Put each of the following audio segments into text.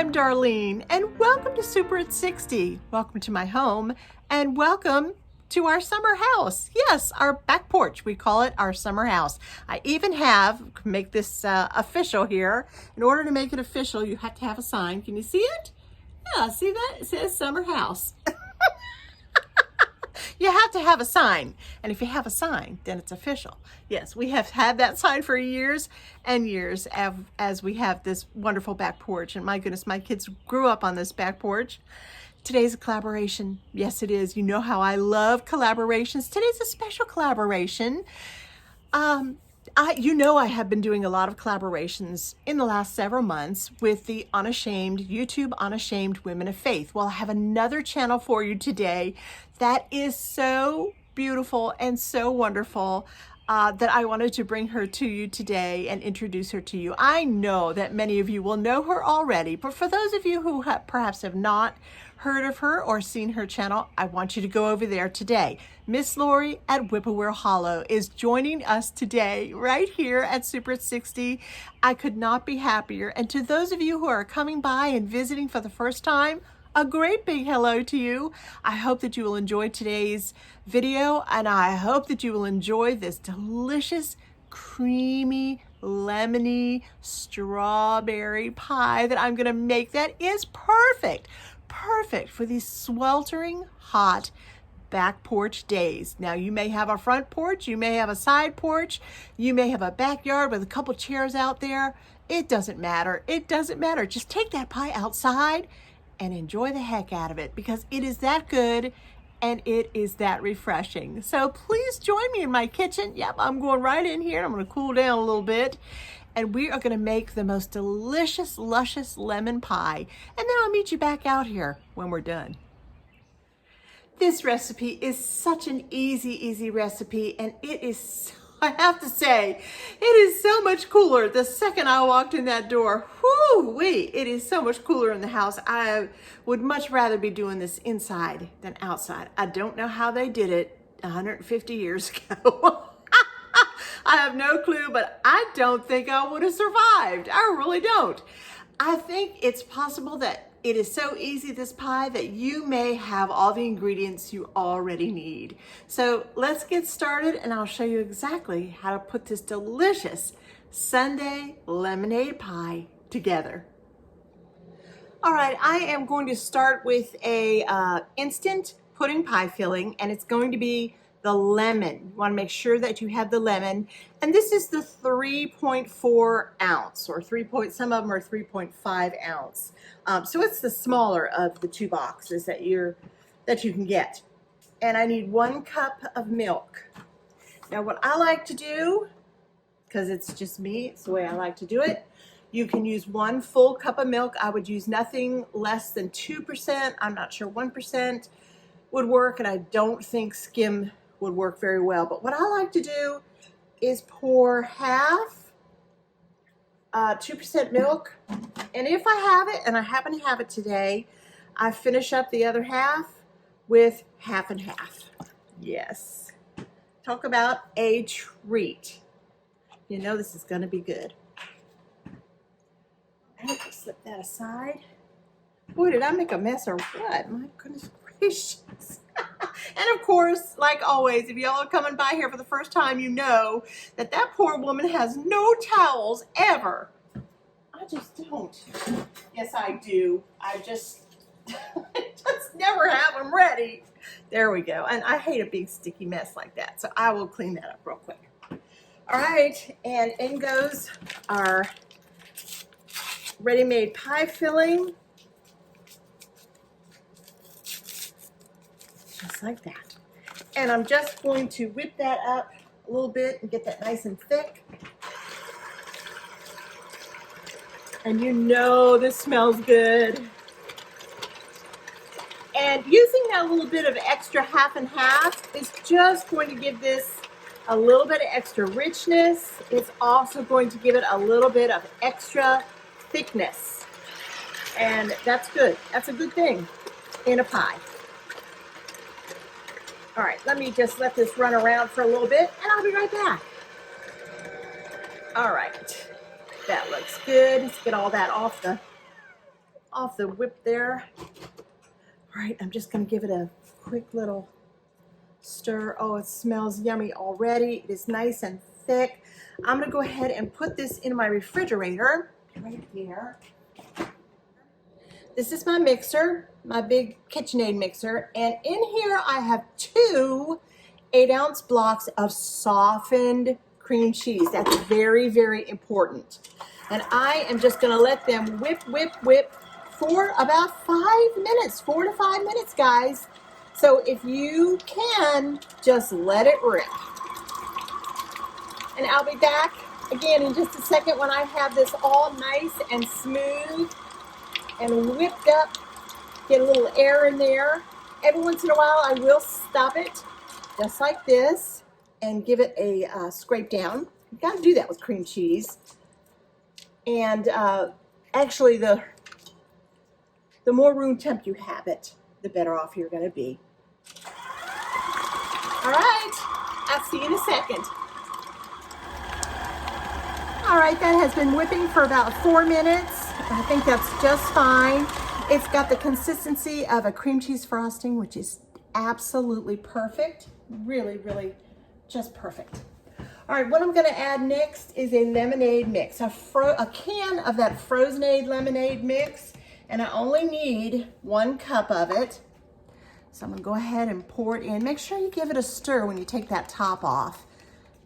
I'm Darlene, and welcome to Super at 60. Welcome to my home, and welcome to our summer house. Yes, our back porch. We call it our summer house. I even make this official here. In order to make it official, you have to have a sign. Can you see it? Yeah, see that? It says summer house. You have to have a sign, and if you have a sign, then it's official. Yes, we have had that sign for years and years as we have this wonderful back porch, and my goodness, my kids grew up on this back porch. Today's a collaboration. Yes, it is. You know how I love collaborations. Today's a special collaboration. I have been doing a lot of collaborations in the last several months with the YouTube Unashamed Women of Faith. Well, I have another channel for you today that is so beautiful and so wonderful that I wanted to bring her to you today and introduce her to you. I know that many of you will know her already, but for those of you who perhaps have not heard of her or seen her channel, I want you to go over there today. Miss Lori at Whippoorwill Hollow is joining us today right here at Super at 60. I could not be happier. And to those of you who are coming by and visiting for the first time, a great big hello to you. I hope that you will enjoy today's video, and I hope that you will enjoy this delicious, creamy, lemony strawberry pie that I'm gonna make that is perfect for these sweltering hot back porch days. Now, you may have a front porch, you may have a side porch, you may have a backyard with a couple chairs out there. It doesn't matter. It doesn't matter. Just take that pie outside and enjoy the heck out of it, because it is that good and it is that refreshing. So please join me in my kitchen. Yep, I'm going right in here. I'm going to cool down a little bit, and we are going to make the most delicious, luscious lemon pie. And then I'll meet you back out here when we're done. This recipe is such an easy recipe, and it is, I have to say, it is so much cooler the second I walked in that door. Whoo-wee, it is so much cooler in the house. I would much rather be doing this inside than outside. I don't know how they did it 150 years ago. I have no clue, but I don't think I would have survived. I really don't. I think it's possible that it is so easy, this pie, that you may have all the ingredients you already need. So let's get started, and I'll show you exactly how to put this delicious Sunday lemonade pie together. All right, I am going to start with a instant pudding pie filling, and it's going to be the lemon. You want to make sure that you have the lemon, and this is the 3.4 ounce, or some of them are 3.5 ounce. So it's the smaller of the two boxes that you can get. And I need 1 cup of milk. Now, what I like to do, because it's just me, it's the way I like to do it, you can use 1 full cup of milk. I would use nothing less than 2%. I'm not sure 1% would work, and I don't think skim would work very well. But what I like to do is pour half 2% milk, and if I have it, and I happen to have it today, I finish up the other half with half and half. Yes, talk about a treat. You know this is going to be good. I have to slip that aside. Boy, did I make a mess or what? My goodness gracious. And of course, like always, if y'all are coming by here for the first time, you know that that poor woman has no towels ever. I just don't. Yes, I do. I just never have them ready. There we go. And I hate a big sticky mess like that, so I will clean that up real quick. All right, and in goes our ready-made pie filling. Just like that. And I'm just going to whip that up a little bit and get that nice and thick. And you know this smells good. And using that little bit of extra half and half is just going to give this a little bit of extra richness. It's also going to give it a little bit of extra thickness. And that's good. That's a good thing in a pie. All right, let me just let this run around for a little bit, and I'll be right back. All right, that looks good. Let's get all that off the off the whip there. All right, I'm just gonna give it a quick little stir. Oh, it smells yummy already. It is nice and thick. I'm gonna go ahead and put this in my refrigerator right here. This is my mixer, my big KitchenAid mixer, and in here I have 2 8-ounce blocks of softened cream cheese. That's very, very important. And I am just gonna let them whip, whip, whip for about 5 minutes, 4 to 5 minutes, guys. So if you can, just let it rip. And I'll be back again in just a second when I have this all nice and smooth and whipped up. Get a little air in there. Every once in a while I will stop it, just like this, and give it a scrape down. You gotta do that with cream cheese. And actually the more room temp you have it, the better off you're gonna be. All right, I'll see you in a second. All right, that has been whipping for about 4 minutes. I think that's just fine. It's got the consistency of a cream cheese frosting, which is absolutely perfect. Really, really just perfect. All right, what I'm gonna add next is a lemonade mix, a can of that Frosonade lemonade mix, and I only need 1 cup of it. So I'm gonna go ahead and pour it in. Make sure you give it a stir when you take that top off.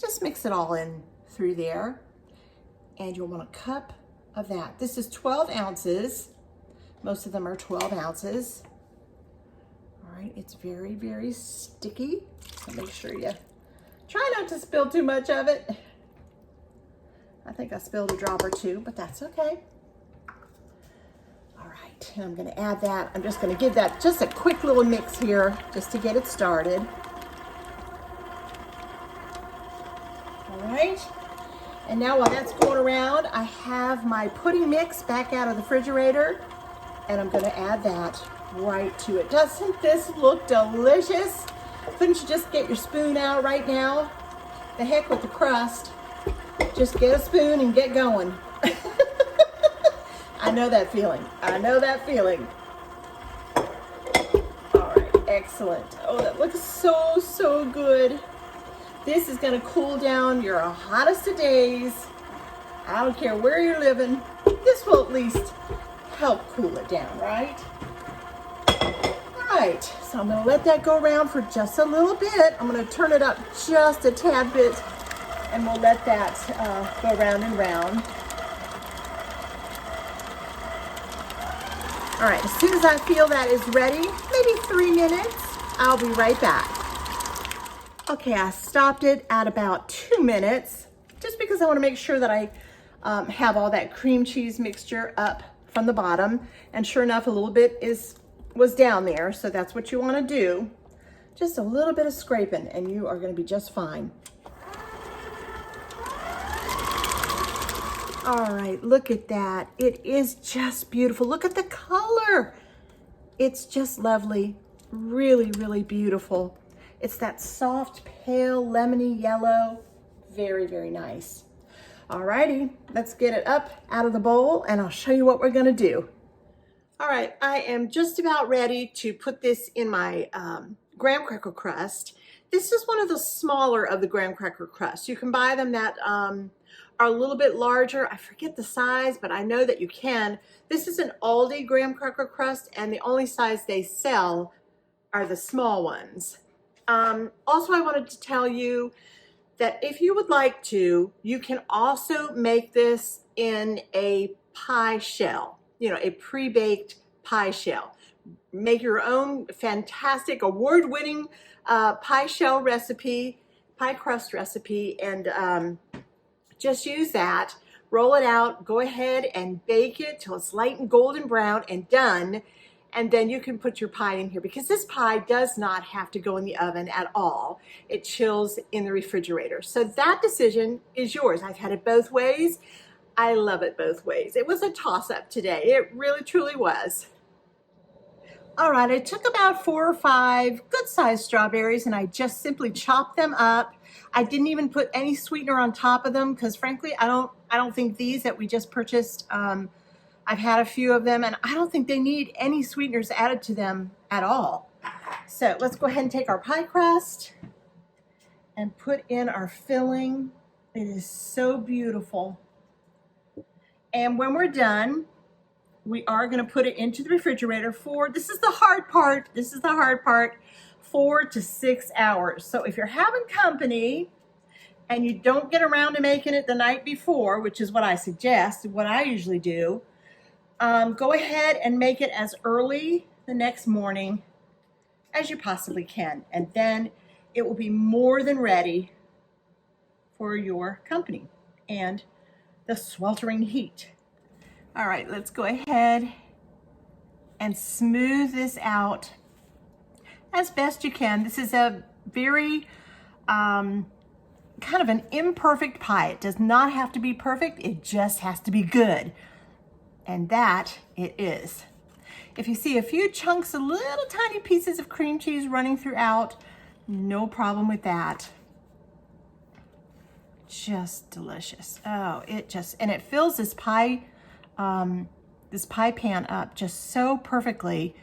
Just mix it all in through there. And you'll want a cup of that. This is 12 ounces. Most of them are 12 ounces. All right, it's very, very sticky. So make sure you try not to spill too much of it. I think I spilled a drop or 2, but that's okay. All right, and I'm gonna add that. I'm just gonna give that just a quick little mix here just to get it started. All right. And now while that's going around, I have my pudding mix back out of the refrigerator, and I'm gonna add that right to it. Doesn't this look delicious? Couldn't you just get your spoon out right now? The heck with the crust. Just get a spoon and get going. I know that feeling. I know that feeling. All right, excellent. Oh, that looks so, so good. This is gonna cool down your hottest of days. I don't care where you're living. This will at least help cool it down, right? All right, so I'm gonna let that go around for just a little bit. I'm gonna turn it up just a tad bit, and we'll let that go round and round. All right, as soon as I feel that is ready, maybe 3 minutes, I'll be right back. Okay, I stopped it at about 2 minutes, just because I want to make sure that I have all that cream cheese mixture up from the bottom. And sure enough, a little bit was down there, so that's what you want to do. Just a little bit of scraping, and you are going to be just fine. All right, look at that. It is just beautiful. Look at the color. It's just lovely. Really, really beautiful. It's that soft, pale, lemony yellow. Very, very nice. All righty, let's get it up out of the bowl, and I'll show you what we're gonna do. All right, I am just about ready to put this in my graham cracker crust. This is one of the smaller of the graham cracker crusts. You can buy them that are a little bit larger. I forget the size, but I know that you can. This is an Aldi graham cracker crust, and the only size they sell are the small ones. Also, I wanted to tell you that if you would like to, you can also make this in a pie shell, you know, a pre-baked pie shell. Make your own fantastic award-winning pie shell recipe, pie crust recipe, and just use that, roll it out, go ahead and bake it till it's light and golden brown and done. And then you can put your pie in here, because this pie does not have to go in the oven at all. It chills in the refrigerator. So that decision is yours. I've had it both ways. I love it both ways. It was a toss-up today. It really, truly was. All right, I took about 4 or 5 good-sized strawberries, and I just simply chopped them up. I didn't even put any sweetener on top of them, because frankly, I don't think these that we just purchased I've had a few of them, and I don't think they need any sweeteners added to them at all. So let's go ahead and take our pie crust and put in our filling. It is so beautiful. And when we're done, we are going to put it into the refrigerator for, this is the hard part, 4 to 6 hours. So if you're having company and you don't get around to making it the night before, which is what I suggest, what I usually do, go ahead and make it as early the next morning as you possibly can. And then it will be more than ready for your company and the sweltering heat. All right, let's go ahead and smooth this out as best you can. This is a very kind of an imperfect pie. It does not have to be perfect, it just has to be good. And that it is. If you see a few chunks of little tiny pieces of cream cheese running throughout, no problem with that. Just delicious. Oh, and it fills this pie pan up just so perfectly.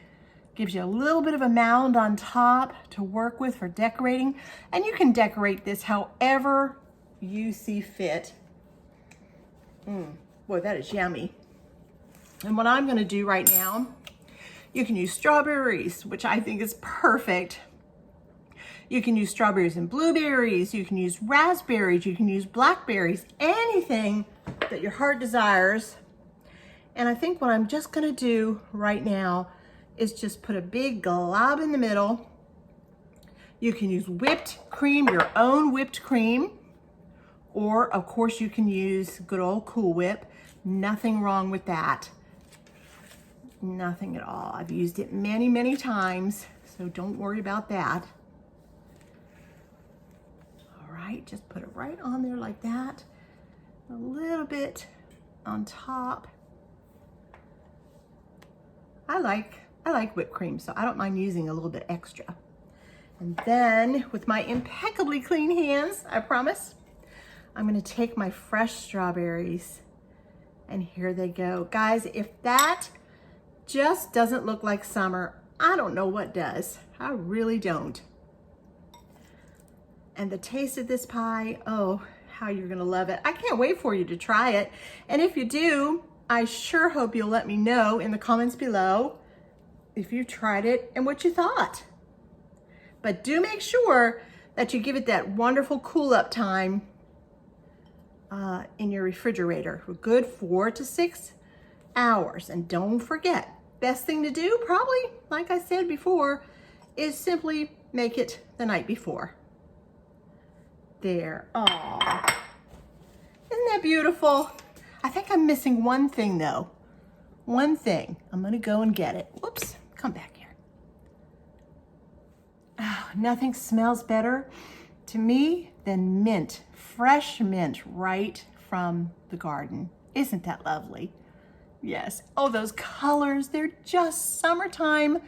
Gives you a little bit of a mound on top to work with for decorating. And you can decorate this however you see fit. Boy, that is yummy. And what I'm gonna do right now, you can use strawberries, which I think is perfect. You can use strawberries and blueberries, you can use raspberries, you can use blackberries, anything that your heart desires. And I think what I'm just gonna do right now is just put a big glob in the middle. You can use whipped cream, your own whipped cream, or of course you can use good old Cool Whip. Nothing wrong with that. Nothing at all. I've used it many, many times, so don't worry about that. All right, just put it right on there like that. A little bit on top. I like whipped cream, so I don't mind using a little bit extra. And then with my impeccably clean hands, I promise, I'm gonna take my fresh strawberries, and here they go. Guys, if that just doesn't look like summer, I don't know what does. I really don't. And the taste of this pie, oh, how you're gonna love it. I can't wait for you to try it. And if you do, I sure hope you'll let me know in the comments below if you tried it and what you thought. But do make sure that you give it that wonderful cool up time in your refrigerator for good 4 to 6 hours. And don't forget, best thing to do, probably, like I said before, is simply make it the night before. There, aw. Isn't that beautiful? I think I'm missing one thing though. One thing. I'm gonna go and get it. Whoops, come back here. Oh, nothing smells better to me than mint, fresh mint right from the garden. Isn't that lovely? Yes. Oh, those colors, they're just summertime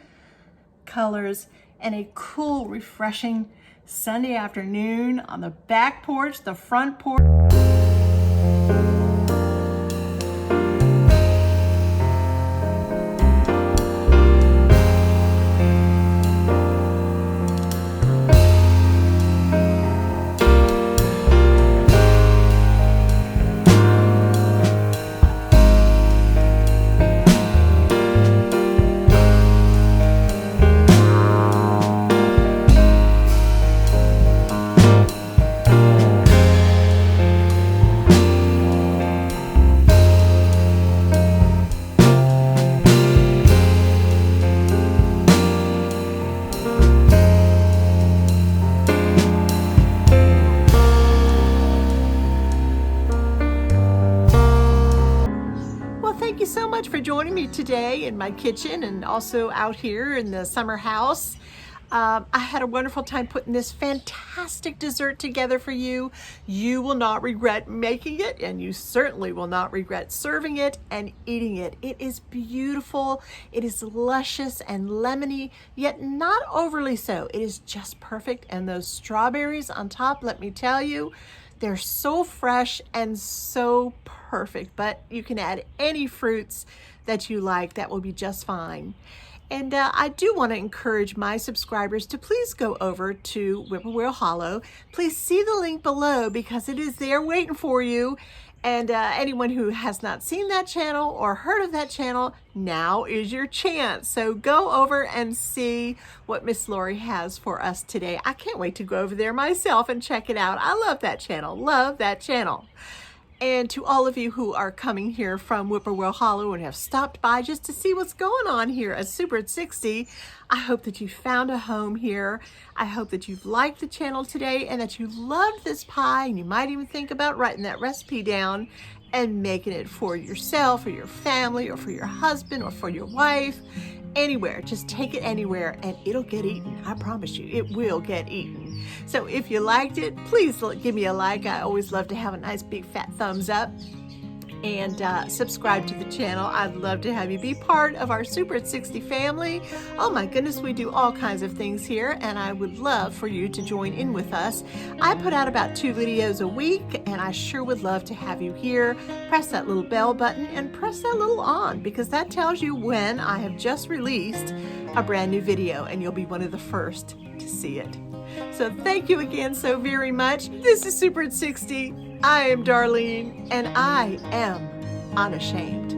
colors, and a cool, refreshing Sunday afternoon on the back porch, the front porch. Thank you so much for joining me today in my kitchen and also out here in the summer house. I had a wonderful time putting this fantastic dessert together for you. You will not regret making it, and you certainly will not regret serving it and eating it. It is beautiful. It is luscious and lemony, yet not overly so. It is just perfect. And those strawberries on top, let me tell you, They're so fresh and so perfect, but you can add any fruits that you like. That will be just fine. And I do want to encourage my subscribers to please go over to Whippoorwill Hollow. Please see the link below because it is there waiting for you. And anyone who has not seen that channel or heard of that channel, now is your chance. So go over and see what Miss Lori has for us today. I can't wait to go over there myself and check it out. I love that channel. Love that channel. And to all of you who are coming here from Whippoorwill Hollow and have stopped by just to see what's going on here at Super at 60, I hope that you found a home here. I hope that you've liked the channel today and that you loved this pie, and you might even think about writing that recipe down and making it for yourself or your family or for your husband or for your wife. Anywhere, just take it anywhere and it'll get eaten. I promise you, it will get eaten. So if you liked it, please give me a like. I always love to have a nice big fat thumbs up. And subscribe to the channel. I'd love to have you be part of our Super at 60 family. Oh my goodness, we do all kinds of things here, and I would love for you to join in with us. I put out about 2 videos a week, and I sure would love to have you here. Press that little bell button and press that little on, because that tells you when I have just released a brand new video, and you'll be one of the first to see it. So thank you again so very much. This is Super at 60. I am Darlene, and I am unashamed.